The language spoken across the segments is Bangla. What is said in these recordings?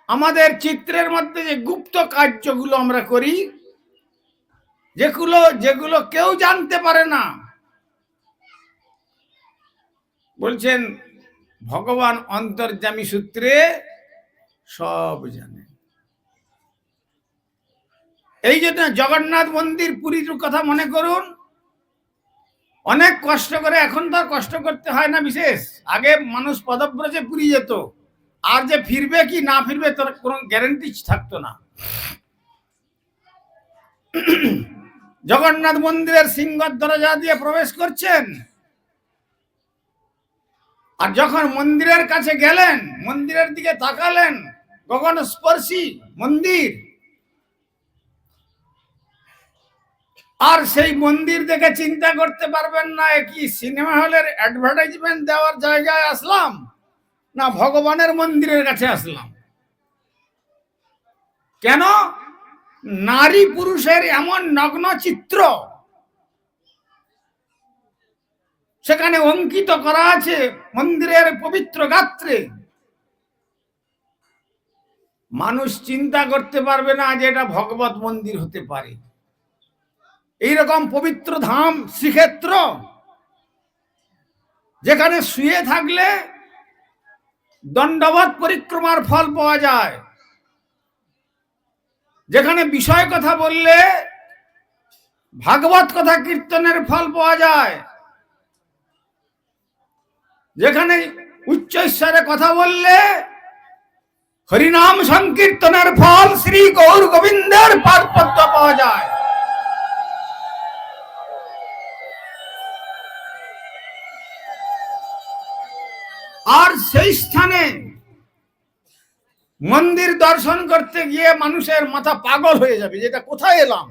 আমাদের চিত্রের মধ্যে যে গুপ্ত কার্যগুলো আমরা করি, যেগুলো যেগুলো কেউ জানতে পারে না, বলছেন ভগবান অন্তর্যামী সূত্রে সব জানে। এই জন্য জগন্নাথ মন্দির পুরীর কথা মনে করুন, অনেক কষ্ট করে, এখন তো আর কষ্ট করতে হয় না বিশেষ। আগে মানুষ পদব্রজে পুরী যেত, আর যে ফিরবে কি না ফিরবে তার কোনো গ্যারান্টি থাকতো না। জগন্নাথ মন্দিরের সিংহ দরজা দিয়ে প্রবেশ করছেন, আর যখন মন্দিরের কাছে গেলেন, মন্দিরের দিকে তাকালেন, গগন স্পর্শী মন্দির, আর সেই মন্দির দেখে চিন্তা করতে পারবেন না কি সিনেমা হলের অ্যাডভার্টাইজমেন্ট দেওয়ার জায়গায় আসলাম না ভগবানের মন্দিরের কাছে আসলাম। কেন? নারী পুরুষের এমন নগ্ন চিত্র সেখানে অঙ্কিত করা আছে মন্দিরের পবিত্র গাত্রে। মানুষ চিন্তা করতে পারবে না যে এটা ভগবত মন্দির হতে পারে। এইরকম পবিত্র ধাম শ্রীক্ষেত্র, যেখানে শুয়ে থাকলে দণ্ডবত পরিক্রমার ফল পাওয়া যায়, যেখানে বিষয় কথা বললে ভাগবত কথা কীর্তনের ফল পাওয়া যায়, যেখানে উচ্চৈঃস্বরে কথা বললে হরিনাম সংকীর্তনের ফল শ্রী গৌর গোবিন্দের পাদপদ্ম পাওয়া যায়। আর সেই স্থানে মন্দির দর্শন করতে গিয়ে মানুষের মাথা পাগল হয়ে যাবে, যেটা কোথায় এলাম।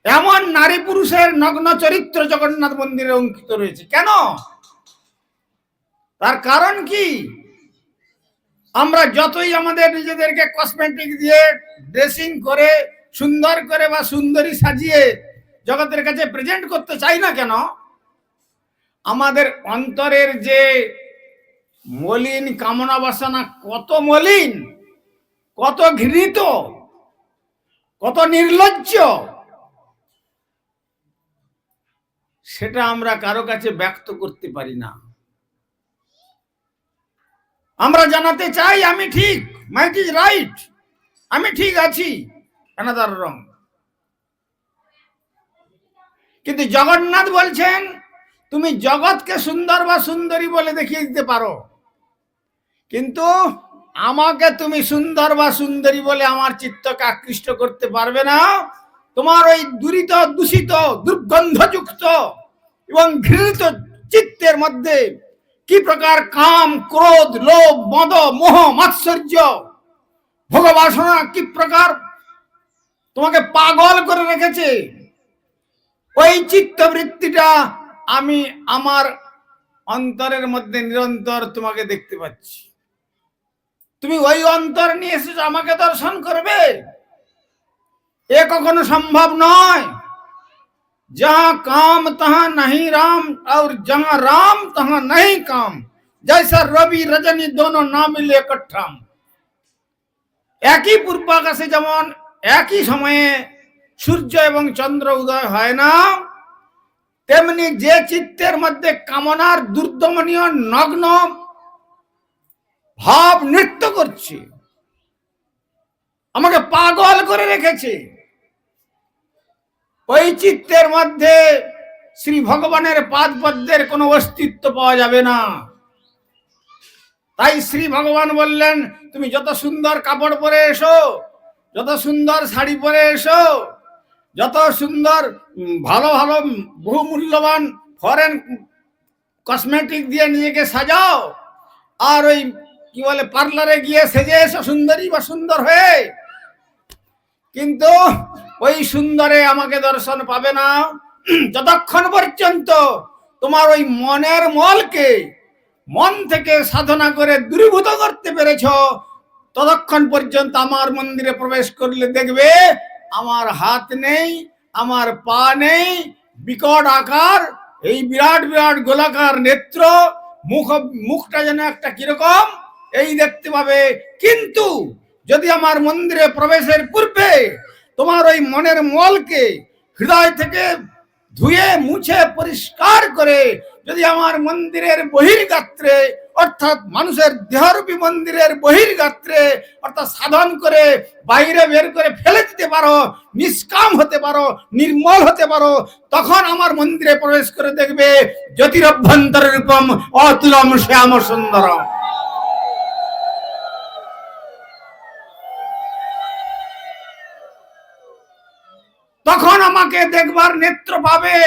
এমন নারী পুরুষের নগ্ন চরিত্র জগন্নাথ মন্দিরে অঙ্কিত রয়েছে। কেন? তার কারণ কি? আমরা যতই আমাদের নিজেদেরকে কসমেটিক দিয়ে ড্রেসিং করে সুন্দর করে বা সুন্দরী সাজিয়ে জগতের কাছে প্রেজেন্ট করতে চাই না কেন, আমাদের অন্তরের যে মলিন কামনা বাসনা, কত মলিন, কত ঘৃণিত, কত নির্লজ্জ, সেটা আমরা কারো কাছে ব্যক্ত করতে পারি না। আমরা জানাতে চাই আমি ঠিক, মাইট ইজ রাইট, আমি ঠিক আছি, অ্যানাদার রং। কিন্তু জগন্নাথ বলছেন তুমি জগৎকে সুন্দর বা সুন্দরী বলে দেখিয়ে দিতে পারো, কিন্তু আমাকে তুমি সুন্দর বা সুন্দরী বলে আমার চিত্তকে আকৃষ্ট করতে পারবে না। তোমার ওই দূষিত দূষিত দুর্গন্ধযুক্ত এবং ঘৃণিত চিত্তের মধ্যে কি প্রকার কাম, ক্রোধ, লোভ, মদ, মোহ, মাৎসর্য, ভোগবাসনা কি প্রকার তোমাকে পাগল করে রেখেছে, ওই চিত্তবৃত্তিটা আমি আমার অন্তরের মধ্যে নিরন্তর তোমাকে দেখতে পাচ্ছি। তুমি ওই অন্তর নিয়ে এসেছো আমাকে দর্শন করবে, এ কখনো সম্ভব নয়। जहां काम तहां नहीं राम, और जहां राम तहां नहीं काम, जैसा रवि रजनी दोनों ना मिले इकट्ठा। একই পূর্বাকাশে যেমন একই সময়ে সূর্য এবং চন্দ্র উদয় হয় না, তেমনি যে চিত্তের মধ্যে কামনার দুর্দমনীয় নগ্ন ভাব নৃত্য করছে, আমাকে পাগল করে রেখেছে, ওই চিত্তের মধ্যে শ্রী ভগবানের পাদপদ্মের কোনো অস্তিত্ব পাওয়া যাবে না। তাই শ্রী ভগবান বললেন তুমি যত সুন্দর কাপড় পরে এসো, যত সুন্দর শাড়ি পরে এসো, যত সুন্দর ভালো ভালো বহুমূল্যবান ফরেন কসমেটিক দিয়ে নিজেকে সাজাও, আর ওই কি বলে পার্লারে গিয়ে সেজে এসো সুন্দরী বা সুন্দর হয়ে, কিন্তু ওই সুন্দরে আমাকে দর্শন পাবে না যতক্ষণ পর্যন্ত তোমার ওই মনের মলকে মন থেকে সাধনা করে দূরীভূত করতে পেরেছ, ততক্ষণ পর্যন্ত আমার মন্দিরে প্রবেশ করলে দেখবে আমার হাত নেই, আমার পা নেই, বিকট আকার, এই বিরাট বিরাট গোলাকার নেত্র, মুখটা যেন একটা কিরকম এই দেখতে পাবে। কিন্তু যদি আমার মন্দিরে প্রবেশের পূর্বে তোমার ওই মনের মলকে হৃদয় থেকে ধুয়ে মুছে পরিষ্কার করে যদি আমার মন্দিরের বহির্গাত্রে, অর্থাৎ মানুষের দেহরূপী মন্দিরের বহির্গাত্রে অর্থাৎ সাধন করে বাইরে বের করে ফেলে দিতে পারো, নিষ্কাম হতে পারো, নির্মল হতে পারো, তখন আমার মন্দিরে প্রবেশ করে দেখবে জ্যোতিরভ্যন্তর রূপম অতুলম শ্যাম সুন্দরম। তখন আমাকে দেখবার নেত্র পাবে।